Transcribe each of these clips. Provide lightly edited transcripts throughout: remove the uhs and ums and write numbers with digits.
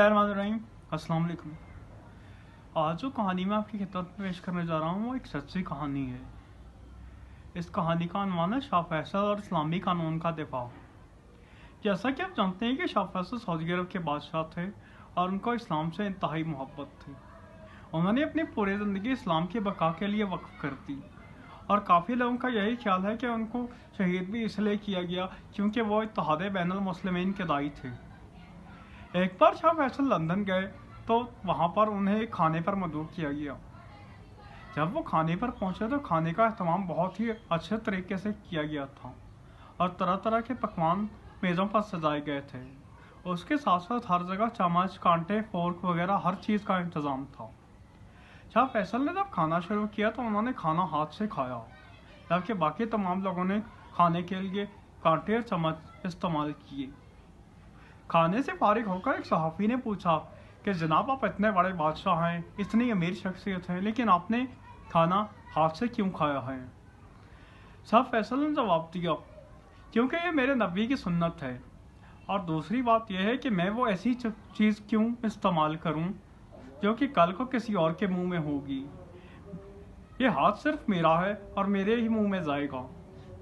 अस्सलाम वालेकुम। आज जो कहानी मैं आपकी खिदमत में पेश करने जा रहा हूँ वो एक सच्ची कहानी है। इस कहानी का अनवान है शाह फैसल और इस्लामी कानून का दिफा। जैसा कि आप जानते हैं कि शाह फैसल सऊदी अरब के बादशाह थे और उनको इस्लाम से इंतहाई मोहब्बत थी। उन्होंने अपनी पूरी ज़िंदगी इस्लाम की बका के लिए वक्फ कर दी और काफ़ी लोगों का यही ख्याल है कि उनको शहीद भी इसलिए किया गया क्योंकि वो इत्तेहाद बैनुल मुस्लिमीन के दाई थे। एक बार शाह फैसल लंदन गए तो वहाँ पर उन्हें खाने पर मदऊ किया गया। जब वो खाने पर पहुँचे तो खाने का अहतमाम बहुत ही अच्छे तरीके से किया गया था और तरह तरह के पकवान मेज़ों पर सजाए गए थे। उसके साथ साथ हर जगह चम्मच, कांटे, फोर्क वगैरह हर चीज़ का इंतज़ाम था। शाह फैसल ने जब खाना शुरू किया तो उन्होंने खाना हाथ से खाया, जबकि बाकी तमाम लोगों ने खाने के लिए कांटे और चम्मच इस्तेमाल किए। खाने से फारिग होकर एक सहाफ़ी ने पूछा कि जनाब, आप इतने बड़े बादशाह हैं, इतनी अमीर शख्सियत है, लेकिन आपने खाना हाथ से क्यों खाया है? शाह फैसल ने जवाब दिया, क्योंकि ये मेरे नबी की सुन्नत है, और दूसरी बात यह है कि मैं वो ऐसी चीज़ क्यों इस्तेमाल करूं जो कि कल को किसी और के मुंह में होगी। ये हाथ सिर्फ मेरा है और मेरे ही मुंह में जाएगा,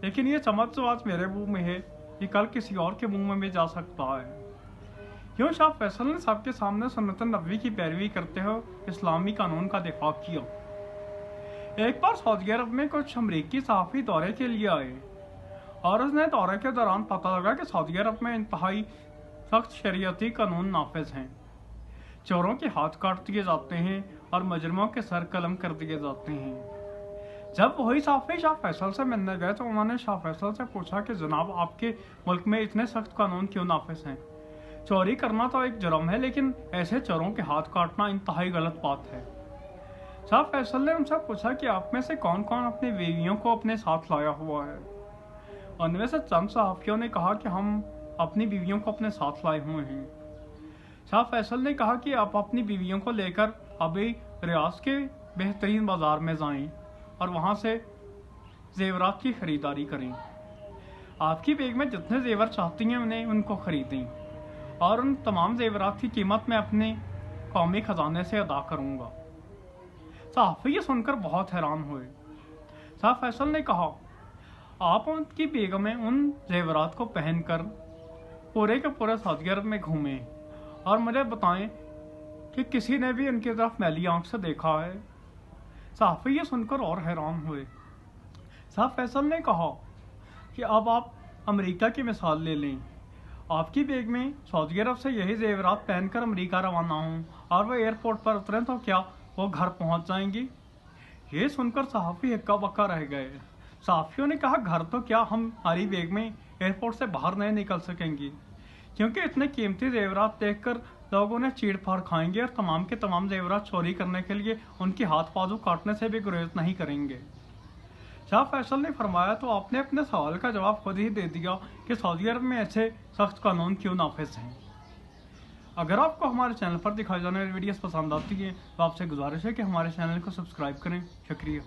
लेकिन ये चम्मच जो आज मेरे मुंह में है ये कल किसी और के मुंह में भी जा सकता है। यूँ शाह फैसल ने सबके सामने सुन्नत नबी की पैरवी करते हुए इस्लामी कानून का दिफा किया। एक बार सऊदी अरब में कुछ अमरीकी सहाफ़ी दौरे के लिए आए और उसने दौरे के दौरान पता लगा कि सऊदी अरब में इंतहाई सख्त शरीयती कानून नाफिज हैं। चोरों के हाथ काट दिए जाते हैं और मुजरिमों के सर कलम कर दिए जाते हैं। जब वही सहाफ़ी शाह फैसल से मिलने गए तो उन्होंने शाह फैसल से पूछा कि जनाब, आपके मुल्क में इतने सख्त कानून क्यों नाफिज हैं? चोरी करना तो एक जुर्म है, लेकिन ऐसे चोरों के हाथ काटना इंतहाई गलत बात है। शाह फैसल ने उनसे पूछा कि आप में से कौन कौन अपनी बीवियों को अपने साथ लाया हुआ है। उनमें से चंद सहाफ़ियों ने कहा कि हम अपनी बीवियों को अपने साथ लाए हुए हैं। शाह फैसल ने कहा कि आप अपनी बीवियों को लेकर अभी रियाज के बेहतरीन बाजार में जाएं और वहां से जेवरात की खरीदारी करें। आपकी बेगमें जितने जेवर चाहती हैं उन्हें उनको खरीदें और उन तमाम जेवरात की कीमत मैं अपने कौमी खजाने से अदा करूंगा। सहाफ़ी ये सुनकर बहुत हैरान हुए। शाह फैसल ने कहा, आप उनकी बेगमें उन जेवरात को पहनकर पूरे के पूरे सऊदी अरब में घूमें और मुझे बताएं कि किसी ने भी उनकी तरफ मैली आंख से देखा है। सहाफ़ी ये सुनकर और हैरान हुए। शाह फैसल ने कहा कि अब आप अमेरिका की मिसाल ले लें। आपकी बेग में सऊदी अरब से यही जेवरात पहनकर अमेरिका रवाना हूँ और वो एयरपोर्ट पर उतरें तो क्या वो घर पहुँच जाएंगी? ये सुनकर सहाफ़ी हक्का बक्का रह गए। सहाफ़ियों ने कहा, घर तो क्या, हम हमारी बेग में एयरपोर्ट से बाहर नहीं निकल सकेंगी, क्योंकि इतने कीमती जेवरात देखकर लोग उन्हें चीड़ फाड़ खाएंगे और तमाम के तमाम जेवरात चोरी करने के लिए उनके हाथ बाजू काटने से भी गुरेज नहीं करेंगे। शाह फैसल ने फरमाया, तो आपने अपने सवाल का जवाब खुद ही दे दिया कि सऊदी अरब में ऐसे सख्त कानून क्यों नाफिज हैं। अगर आपको हमारे चैनल पर दिखाई जाने वाली वीडियोस पसंद आती है तो आपसे गुजारिश है कि हमारे चैनल को सब्सक्राइब करें। शुक्रिया।